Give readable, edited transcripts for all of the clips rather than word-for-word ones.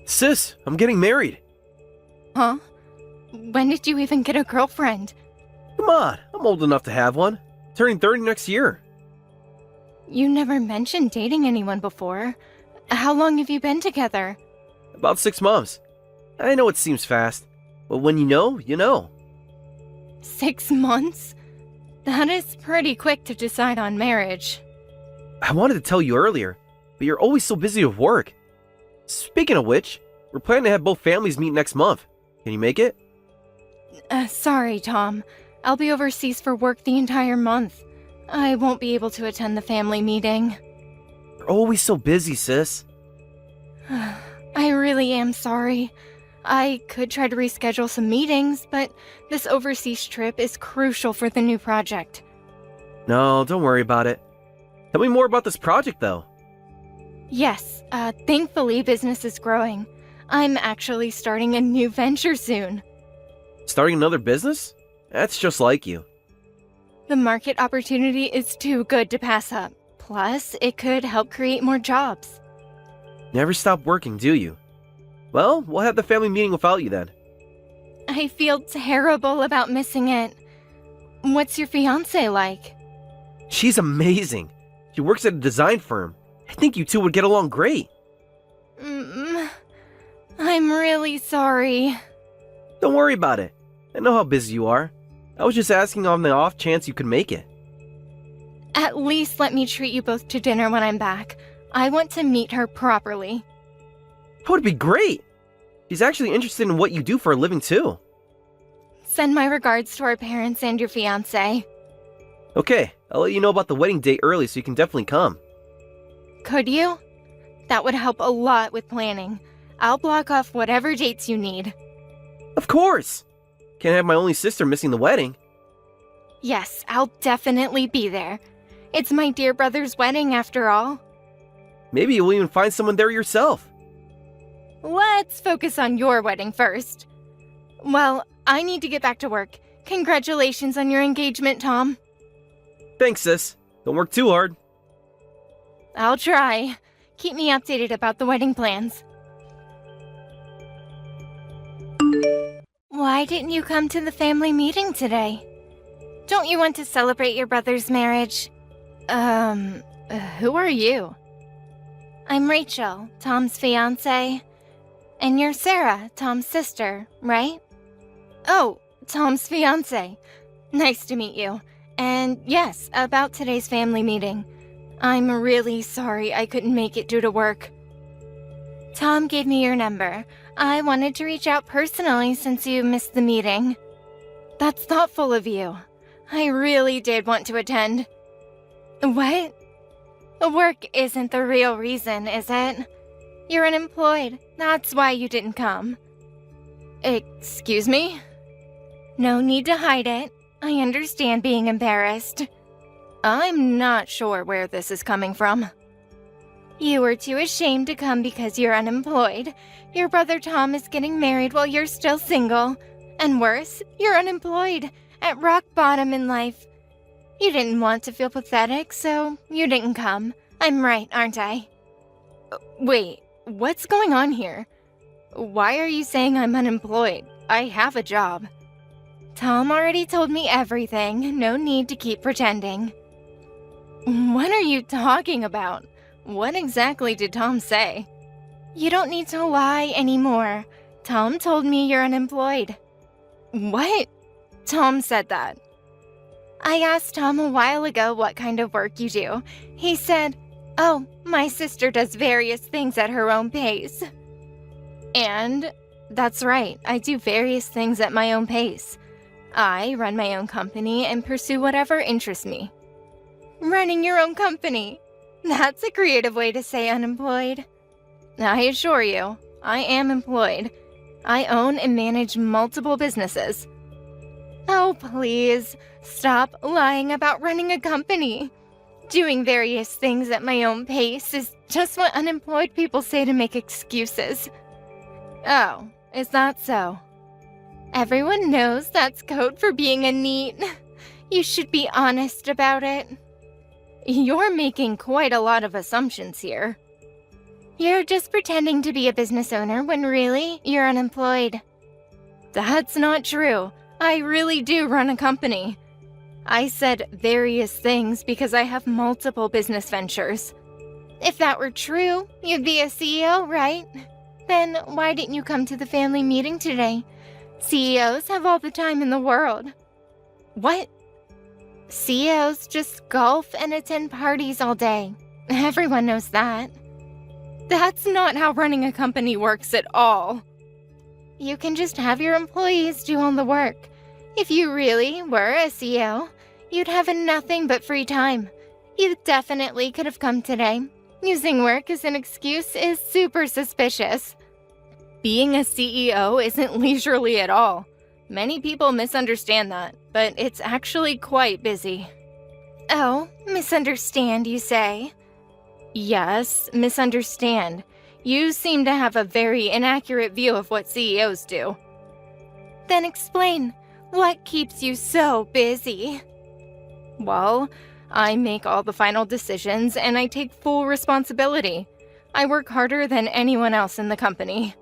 Sis, I'm getting married. Huh? When did you even get a girlfriend? Come on, I'm old enough to have one. Turning 30 next year. You never mentioned dating anyone before. How long have you been together? About 6 months. I know it seems fast, but when you know, you know. 6 months? That is pretty quick to decide on marriage. I wanted to tell you earlier, but you're always so busy with work. Speaking of which, we're planning to have both families meet next month. Can you make it? Sorry, Tom. I'll be overseas for work the entire month. I won't be able to attend the family meeting. You're always so busy, sis. I really am sorry. I could try to reschedule some meetings, but this overseas trip is crucial for the new project. No, don't worry about it. Tell me more about this project, though. Yes, thankfully business is growing. I'm actually starting a new venture soon. Starting another business? That's just like you. The market opportunity is too good to pass up. Plus, it could help create more jobs. Never stop working, do you? Well, we'll have the family meeting without you then. I feel terrible about missing it. What's your fiancé like? She's amazing. She works at a design firm. I think you two would get along great. I'm really sorry. Don't worry about it. I know how busy you are. I was just asking on the off chance you could make it. At least let me treat you both to dinner when I'm back. I want to meet her properly. That would be great. She's actually interested in what you do for a living too. Send my regards to our parents and your fiancé. Okay, I'll let you know about the wedding date early so you can definitely come. Could you? That would help a lot with planning. I'll block off whatever dates you need. Of course! Can't have my only sister missing the wedding. Yes, I'll definitely be there. It's my dear brother's wedding after all. Maybe you'll even find someone there yourself. Let's focus on your wedding first. Well, I need to get back to work. Congratulations on your engagement, Tom. Thanks, sis. Don't work too hard. I'll try. Keep me updated about the wedding plans. Why didn't you come to the family meeting today? Don't you want to celebrate your brother's marriage? Who are you? I'm Rachel, Tom's fiancé. And you're Sarah, Tom's sister, right? Oh, Tom's fiancé. Nice to meet you. And yes, about today's family meeting. I'm really sorry I couldn't make it due to work. Tom gave me your number. I wanted to reach out personally since you missed the meeting. That's thoughtful of you. I really did want to attend. What? Work isn't the real reason, is it? You're unemployed. That's why you didn't come. Excuse me? No need to hide it. I understand being embarrassed. I'm not sure where this is coming from. You were too ashamed to come because you're unemployed. Your brother Tom is getting married while you're still single. And worse, you're unemployed, at rock bottom in life. You didn't want to feel pathetic, so you didn't come. I'm right, aren't I? Wait, what's going on here? Why are you saying I'm unemployed? I have a job. Tom already told me everything. No need to keep pretending. What are you talking about? What exactly did Tom say? You don't need to lie anymore. Tom told me you're unemployed. What? Tom said that. I asked Tom a while ago what kind of work you do. He said, "Oh, my sister does various things at her own pace." And that's right, I do various things at my own pace. I run my own company and pursue whatever interests me. Running your own company? That's a creative way to say unemployed. I assure you, I am employed. I own and manage multiple businesses. Oh, please, stop lying about running a company. Doing various things at my own pace is just what unemployed people say to make excuses. Oh, is that so? Everyone knows that's code for being a NEET. You should be honest about it. You're making quite a lot of assumptions here. You're just pretending to be a business owner when really, you're unemployed. That's not true. I really do run a company. I said various things because I have multiple business ventures. If that were true, you'd be a CEO, right? Then why didn't you come to the family meeting today? CEOs have all the time in the world. What? CEOs just golf and attend parties all day. Everyone knows that. That's not how running a company works at all. You can just have your employees do all the work. If you really were a CEO, you'd have nothing but free time. You definitely could have come today. Using work as an excuse is super suspicious. Being a CEO isn't leisurely at all. Many people misunderstand that, but it's actually quite busy. Oh, misunderstand, you say? Yes, misunderstand. You seem to have a very inaccurate view of what CEOs do. Then explain, what keeps you so busy? Well, I make all the final decisions and I take full responsibility. I work harder than anyone else in the company.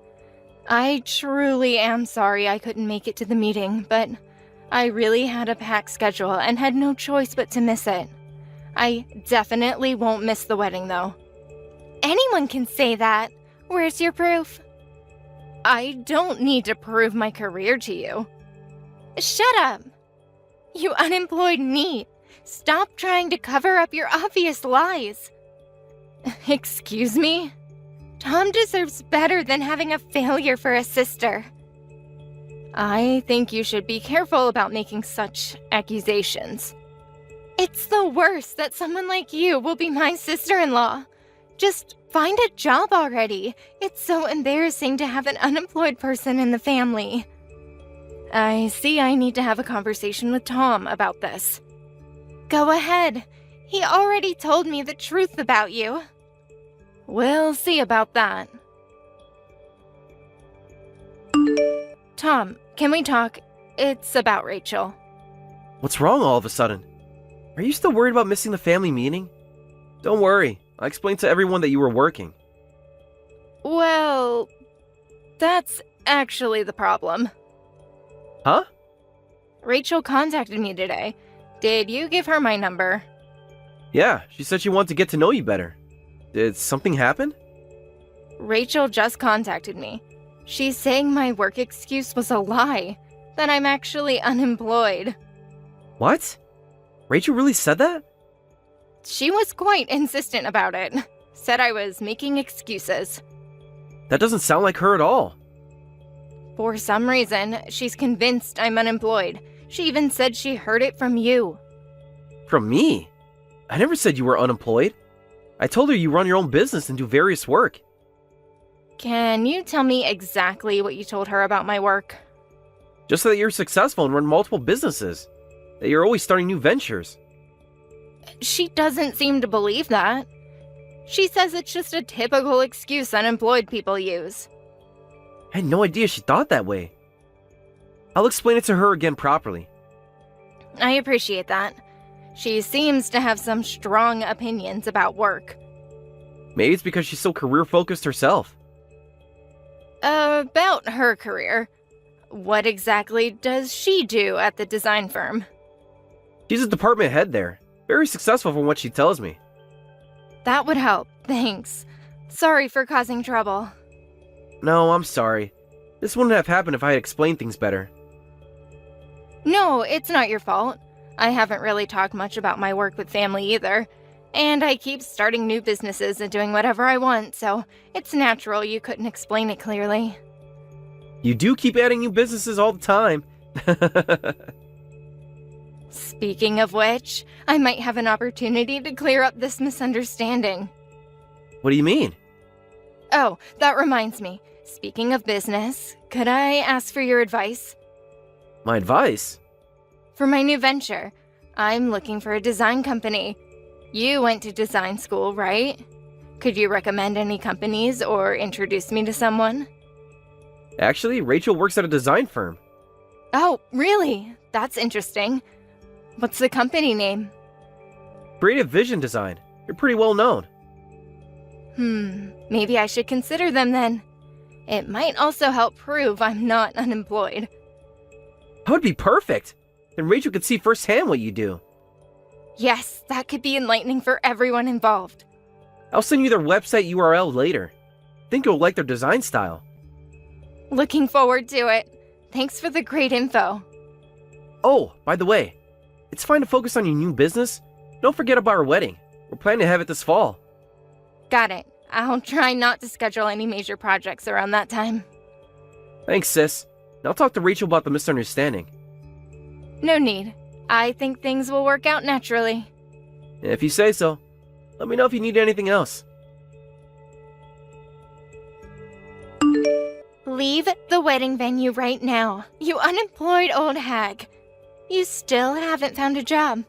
I truly am sorry I couldn't make it to the meeting, but I really had a packed schedule and had no choice but to miss it. I definitely won't miss the wedding, though. Anyone can say that. Where's your proof? I don't need to prove my career to you. Shut up! You unemployed NEET. Stop trying to cover up your obvious lies. Excuse me? Tom deserves better than having a failure for a sister. I think you should be careful about making such accusations. It's the worst that someone like you will be my sister-in-law. Just find a job already. It's so embarrassing to have an unemployed person in the family. I see I need to have a conversation with Tom about this. Go ahead. He already told me the truth about you. We'll see about that. Tom, can we talk? It's about Rachel. What's wrong all of a sudden? Are you still worried about missing the family meeting? Don't worry, I explained to everyone that you were working. Well, that's actually the problem. Huh? Rachel contacted me today. Did you give her my number? Yeah, she said she wanted to get to know you better. Did something happen? Rachel just contacted me. She's saying my work excuse was a lie, that I'm actually unemployed. What? Rachel really said that? She was quite insistent about it. Said I was making excuses. That doesn't sound like her at all. For some reason, she's convinced I'm unemployed. She even said she heard it from you. From me? I never said you were unemployed. I told her you run your own business and do various work. Can you tell me exactly what you told her about my work? Just that you're successful and run multiple businesses. That you're always starting new ventures. She doesn't seem to believe that. She says it's just a typical excuse unemployed people use. I had no idea she thought that way. I'll explain it to her again properly. I appreciate that. She seems to have some strong opinions about work. Maybe it's because she's so career-focused herself. About her career. What exactly does she do at the design firm? She's a department head there. Very successful from what she tells me. That would help, thanks. Sorry for causing trouble. No, I'm sorry. This wouldn't have happened if I had explained things better. No, it's not your fault. I haven't really talked much about my work with family either. And I keep starting new businesses and doing whatever I want, so it's natural you couldn't explain it clearly. You do keep adding new businesses all the time. Speaking of which, I might have an opportunity to clear up this misunderstanding. What do you mean? Oh, that reminds me. Speaking of business, could I ask for your advice? My advice? For my new venture, I'm looking for a design company. You went to design school, right? Could you recommend any companies or introduce me to someone? Actually, Rachel works at a design firm. Oh, really? That's interesting. What's the company name? Creative Vision Design. You're pretty well known. Maybe I should consider them then. It might also help prove I'm not unemployed. That would be perfect. Then Rachel could see firsthand what you do. Yes, that could be enlightening for everyone involved. I'll send you their website URL later. Think you'll like their design style. Looking forward to it. Thanks for the great info. Oh, by the way, it's fine to focus on your new business. Don't forget about our wedding. We're planning to have it this fall. Got it. I'll try not to schedule any major projects around that time. Thanks, sis. Now I'll talk to Rachel about the misunderstanding. No need. I think things will work out naturally. If you say so. Let me know if you need anything else. Leave the wedding venue right now, you unemployed old hag. You still haven't found a job.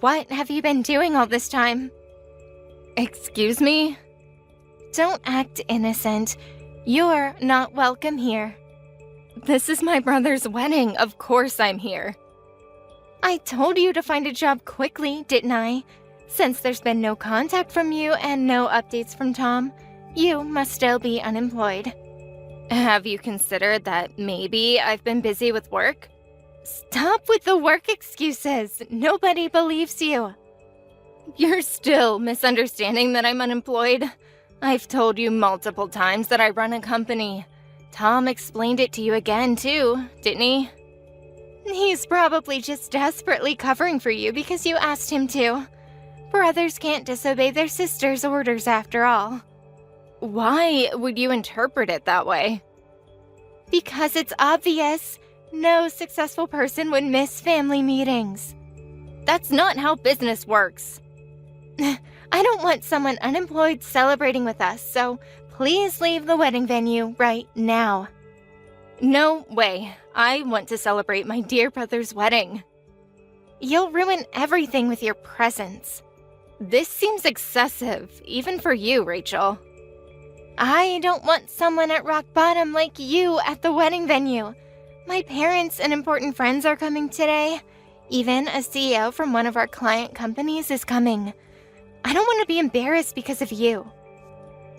What have you been doing all this time? Excuse me? Don't act innocent. You're not welcome here. This is my brother's wedding. Of course I'm here. I told you to find a job quickly, didn't I? Since there's been no contact from you and no updates from Tom, you must still be unemployed. Have you considered that maybe I've been busy with work? Stop with the work excuses. Nobody believes you. You're still misunderstanding that I'm unemployed. I've told you multiple times that I run a company. Tom explained it to you again, too, didn't he? He's probably just desperately covering for you because you asked him to. Brothers can't disobey their sister's orders after all. Why would you interpret it that way? Because it's obvious. No successful person would miss family meetings. That's not how business works. I don't want someone unemployed celebrating with us, so please leave the wedding venue right now. No way. I want to celebrate my dear brother's wedding. You'll ruin everything with your presence. This seems excessive, even for you, Rachel. I don't want someone at rock bottom like you at the wedding venue. My parents and important friends are coming today. Even a CEO from one of our client companies is coming. I don't want to be embarrassed because of you.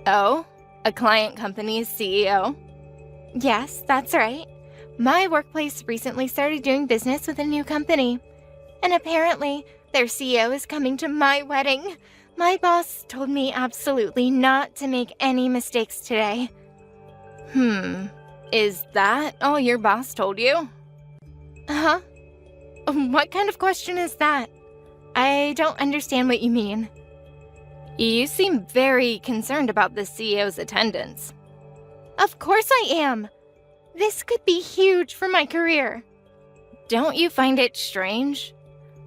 Oh? A client company's CEO? Yes, that's right. My workplace recently started doing business with a new company. And apparently, their CEO is coming to my wedding. My boss told me absolutely not to make any mistakes today. Is that all your boss told you? Huh? What kind of question is that? I don't understand what you mean. You seem very concerned about the CEO's attendance. Of course I am. This could be huge for my career. Don't you find it strange?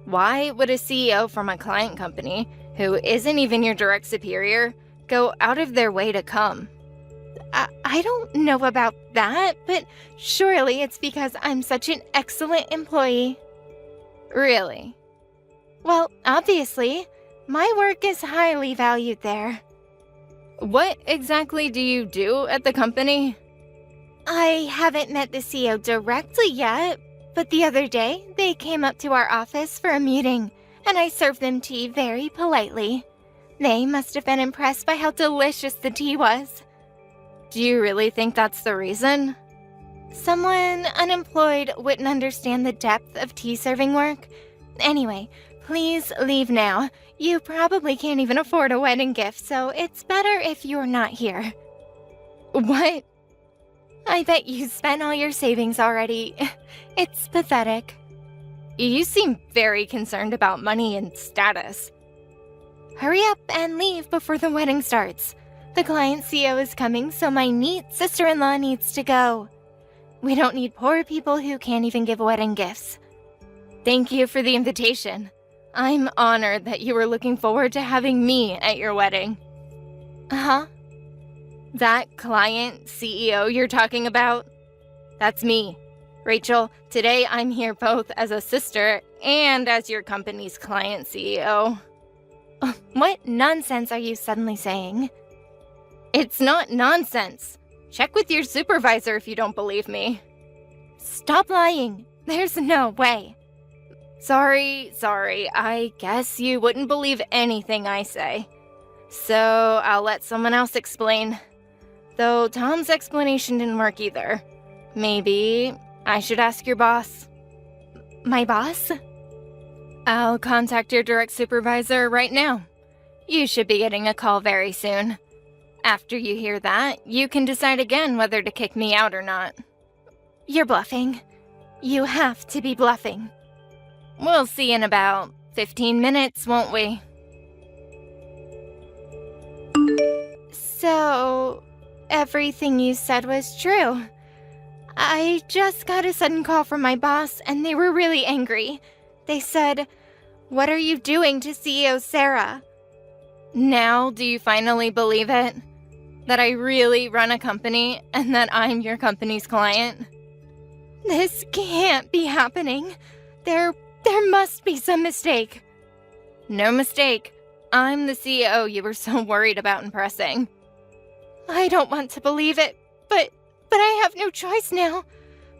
Why would a CEO from a client company, who isn't even your direct superior, go out of their way to come? I don't know about that, but surely it's because I'm such an excellent employee. Really? Well, obviously, my work is highly valued there. What exactly do you do at the company? I haven't met the CEO directly yet, but the other day they came up to our office for a meeting, and I served them tea very politely. They must have been impressed by how delicious the tea was. Do you really think that's the reason? Someone unemployed wouldn't understand the depth of tea serving work. Anyway, please leave now. You probably can't even afford a wedding gift, so it's better if you're not here. What? I bet you spent all your savings already. It's pathetic. You seem very concerned about money and status. Hurry up and leave before the wedding starts. The client CEO is coming, so my neat sister-in-law needs to go. We don't need poor people who can't even give wedding gifts. Thank you for the invitation. I'm honored that you were looking forward to having me at your wedding. Huh? That client CEO you're talking about? That's me. Rachel, today I'm here both as a sister and as your company's client CEO. What nonsense are you suddenly saying? It's not nonsense. Check with your supervisor if you don't believe me. Stop lying. There's no way. Sorry. I guess you wouldn't believe anything I say. So I'll let someone else explain. Though Tom's explanation didn't work either. Maybe I should ask your boss. My boss? I'll contact your direct supervisor right now. You should be getting a call very soon. After you hear that, you can decide again whether to kick me out or not. You're bluffing. You have to be bluffing. We'll see in about 15 minutes, won't we? So, everything you said was true. I just got a sudden call from my boss, and they were really angry. They said, "What are you doing to CEO Sarah?" Now, do you finally believe it? That I really run a company, and that I'm your company's client? This can't be happening. There must be some mistake. No mistake. I'm the CEO you were so worried about impressing. I don't want to believe it, but I have no choice now.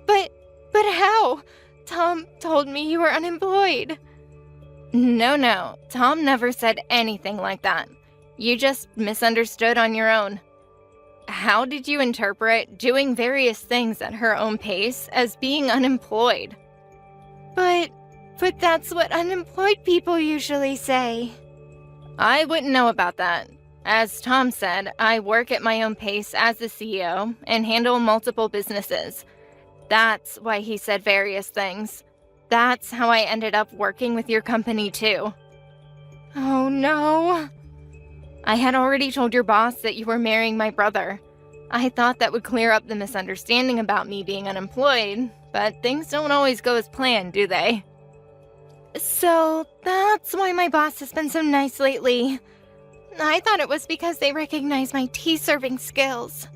But how? Tom told me you were unemployed. No. Tom never said anything like that. You just misunderstood on your own. How did you interpret doing various things at her own pace as being unemployed? But that's what unemployed people usually say. I wouldn't know about that. As Tom said, I work at my own pace as the CEO and handle multiple businesses. That's why he said various things. That's how I ended up working with your company too. Oh no. I had already told your boss that you were marrying my brother. I thought that would clear up the misunderstanding about me being unemployed, but things don't always go as planned, do they? So that's why my boss has been so nice lately. I thought it was because they recognize my tea-serving skills.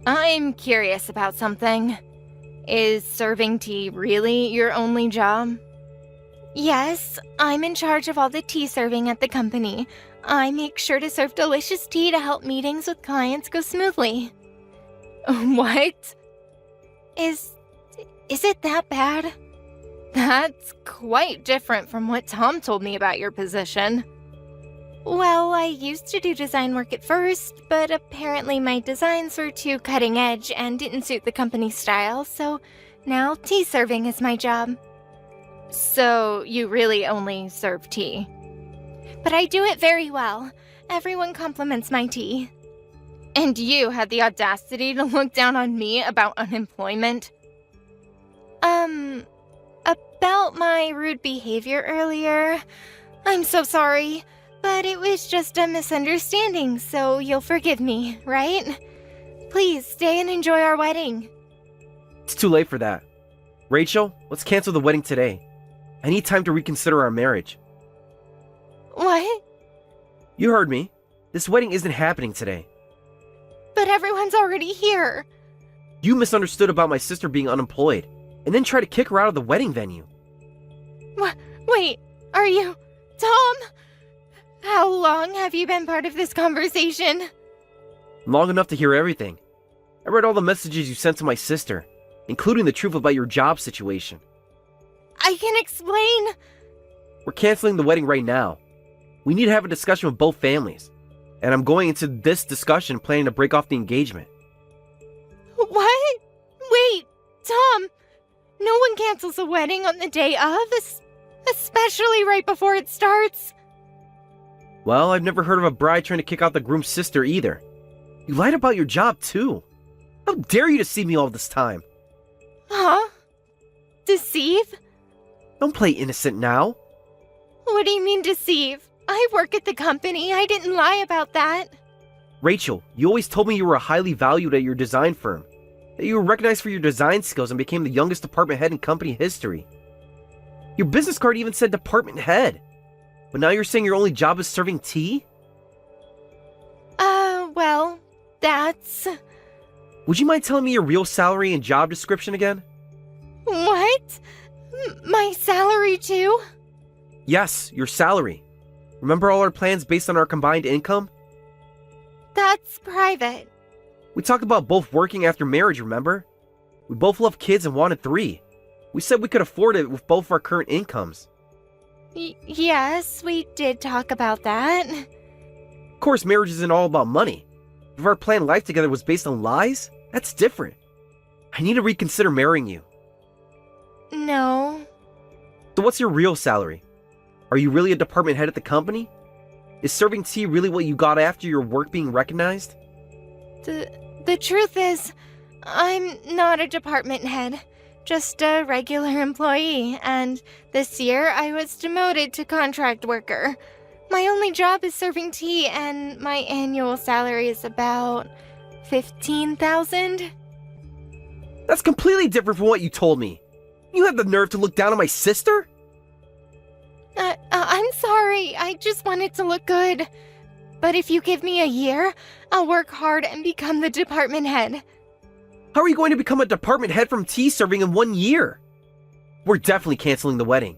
I'm curious about something. Is serving tea really your only job? Yes, I'm in charge of all the tea serving at the company. I make sure to serve delicious tea to help meetings with clients go smoothly. What? Is it that bad? That's quite different from what Tom told me about your position. Well, I used to do design work at first, but apparently my designs were too cutting edge and didn't suit the company's style, so now tea serving is my job. So you really only serve tea? But I do it very well. Everyone compliments my tea. And you had the audacity to look down on me about unemployment? About my rude behavior earlier. I'm so sorry, but it was just a misunderstanding, so you'll forgive me, right? Please stay and enjoy our wedding. It's too late for that. Rachel, let's cancel the wedding today. I need time to reconsider our marriage. What? You heard me. This wedding isn't happening today. But everyone's already here. You misunderstood about my sister being unemployed, and then tried to kick her out of the wedding venue. Wait, are you... Tom? How long have you been part of this conversation? Long enough to hear everything. I read all the messages you sent to my sister, including the truth about your job situation. I can explain. We're canceling the wedding right now. We need to have a discussion with both families, and I'm going into this discussion planning to break off the engagement. What? Wait, Tom. No one cancels a wedding on the day of, especially right before it starts. Well, I've never heard of a bride trying to kick out the groom's sister either. You lied about your job too. How dare you deceive me all this time? Huh? Deceive? Don't play innocent now. What do you mean deceive? I work at the company. I didn't lie about that. Rachel, you always told me you were highly valued at your design firm, that you were recognized for your design skills and became the youngest department head in company history. Your business card even said department head. But now you're saying your only job is serving tea? Well, that's... Would you mind telling me your real salary and job description again? What? My salary too? Yes, your salary. Remember all our plans based on our combined income? That's private. We talked about both working after marriage, remember? We both love kids and wanted 3. We said we could afford it with both our current incomes. Yes, we did talk about that. Of course, marriage isn't all about money. If our planned life together was based on lies, that's different. I need to reconsider marrying you. No. So what's your real salary? Are you really a department head at the company? Is serving tea really what you got after your work being recognized? The truth is, I'm not a department head, just a regular employee, and this year I was demoted to contract worker. My only job is serving tea, and my annual salary is about $15,000. That's completely different from what you told me. You have the nerve to look down on my sister? I'm sorry, I just want it to look good. But if you give me a year, I'll work hard and become the department head. How are you going to become a department head from tea serving in 1 year? We're definitely canceling the wedding,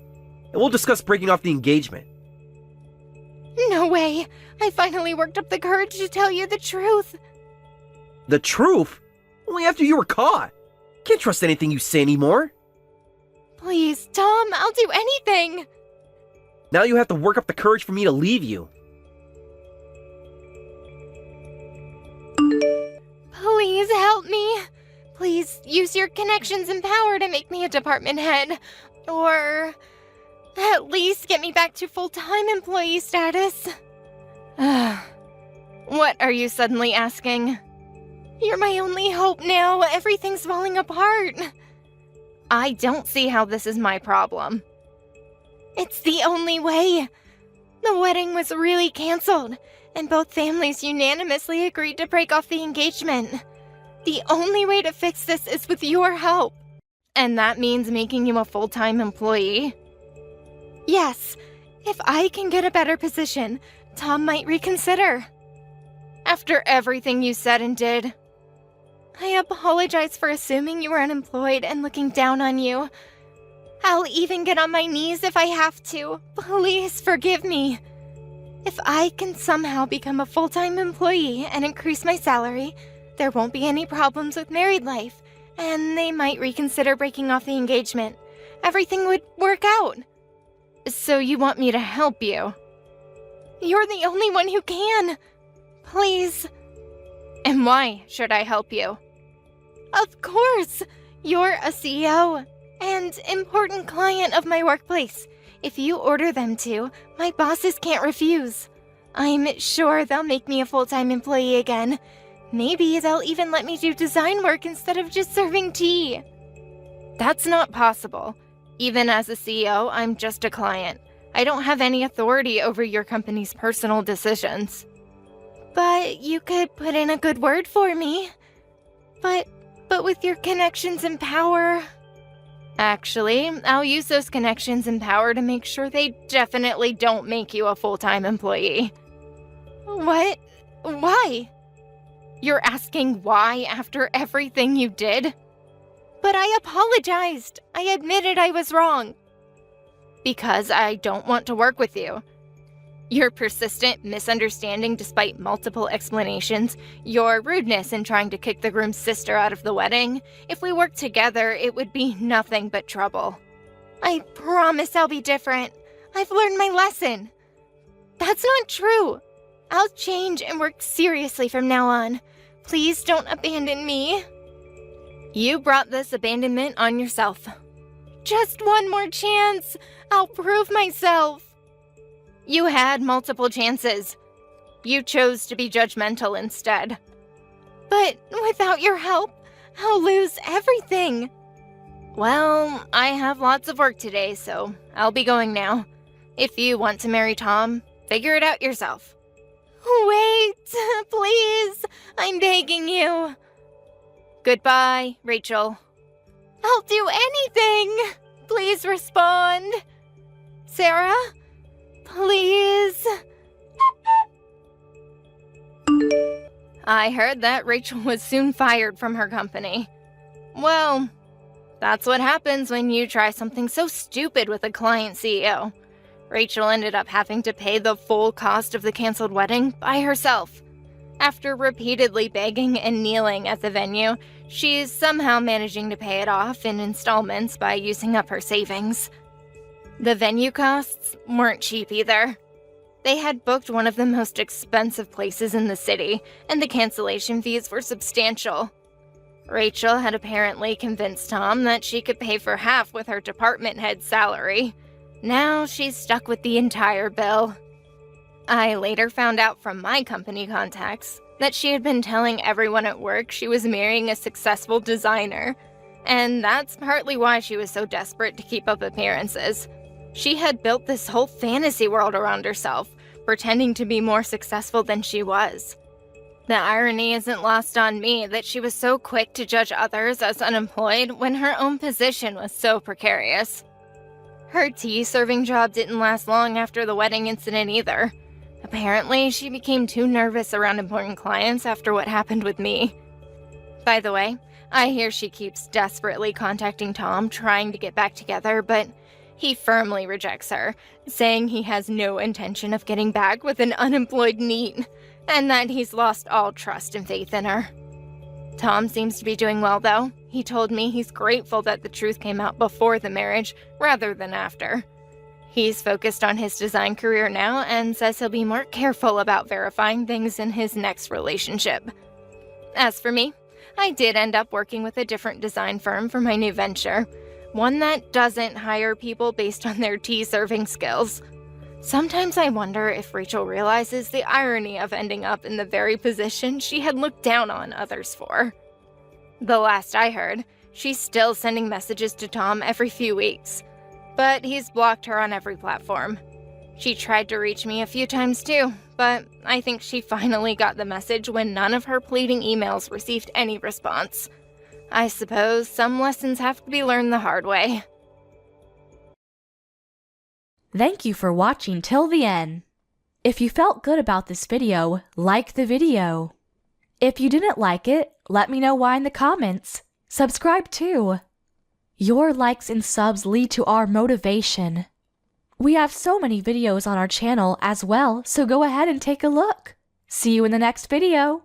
and we'll discuss breaking off the engagement. No way! I finally worked up the courage to tell you the truth. The truth? Only after you were caught. Can't trust anything you say anymore. Please, Tom, I'll do anything! Now you have to work up the courage for me to leave you. Please help me. Please use your connections and power to make me a department head. Or at least get me back to full-time employee status. What are you suddenly asking? You're my only hope now. Everything's falling apart. I don't see how this is my problem. It's the only way. The wedding was really canceled, and both families unanimously agreed to break off the engagement. The only way to fix this is with your help. And that means making you a full-time employee? Yes. If I can get a better position, Tom might reconsider. After everything you said and did, I apologize for assuming you were unemployed and looking down on you. I'll even get on my knees if I have to. Please forgive me. If I can somehow become a full-time employee and increase my salary, there won't be any problems with married life, and they might reconsider breaking off the engagement. Everything would work out. So you want me to help you? You're the only one who can. Please. And why should I help you? Of course. You're a CEO and important client of my workplace. If you order them to, my bosses can't refuse. I'm sure they'll make me a full-time employee again. Maybe they'll even let me do design work instead of just serving tea. That's not possible. Even as a CEO, I'm just a client. I don't have any authority over your company's personal decisions. But you could put in a good word for me. But with your connections and power... Actually, I'll use those connections and power to make sure they definitely don't make you a full-time employee. What? Why? You're asking why after everything you did? But I apologized. I admitted I was wrong. Because I don't want to work with you. Your persistent misunderstanding despite multiple explanations, your rudeness in trying to kick the groom's sister out of the wedding. If we worked together, it would be nothing but trouble. I promise I'll be different. I've learned my lesson. That's not true. I'll change and work seriously from now on. Please don't abandon me. You brought this abandonment on yourself. Just one more chance. I'll prove myself. You had multiple chances. You chose to be judgmental instead. But without your help, I'll lose everything. Well, I have lots of work today, so I'll be going now. If you want to marry Tom, figure it out yourself. Wait, please. I'm begging you. Goodbye, Rachel. I'll do anything. Please respond. Sarah? Please. I heard that Rachel was soon fired from her company. Well, that's what happens when you try something so stupid with a client CEO. Rachel ended up having to pay the full cost of the canceled wedding by herself. After repeatedly begging and kneeling at the venue, she's somehow managing to pay it off in installments by using up her savings. The venue costs weren't cheap either. They had booked one of the most expensive places in the city, and the cancellation fees were substantial. Rachel had apparently convinced Tom that she could pay for half with her department head's salary. Now she's stuck with the entire bill. I later found out from my company contacts that she had been telling everyone at work she was marrying a successful designer, and that's partly why she was so desperate to keep up appearances. She had built this whole fantasy world around herself, pretending to be more successful than she was. The irony isn't lost on me that she was so quick to judge others as unemployed when her own position was so precarious. Her tea-serving job didn't last long after the wedding incident either. Apparently, she became too nervous around important clients after what happened with me. By the way, I hear she keeps desperately contacting Tom, trying to get back together, but he firmly rejects her, saying he has no intention of getting back with an unemployed NEET, and that he's lost all trust and faith in her. Tom seems to be doing well, though. He told me he's grateful that the truth came out before the marriage, rather than after. He's focused on his design career now and says he'll be more careful about verifying things in his next relationship. As for me, I did end up working with a different design firm for my new venture, one that doesn't hire people based on their tea-serving skills. Sometimes I wonder if Rachel realizes the irony of ending up in the very position she had looked down on others for. The last I heard, she's still sending messages to Tom every few weeks, but he's blocked her on every platform. She tried to reach me a few times too, but I think she finally got the message when none of her pleading emails received any response. I suppose some lessons have to be learned the hard way. Thank you for watching till the end. If you felt good about this video, like the video. If you didn't like it, let me know why in the comments. Subscribe too. Your likes and subs lead to our motivation. We have so many videos on our channel as well, so go ahead and take a look. See you in the next video.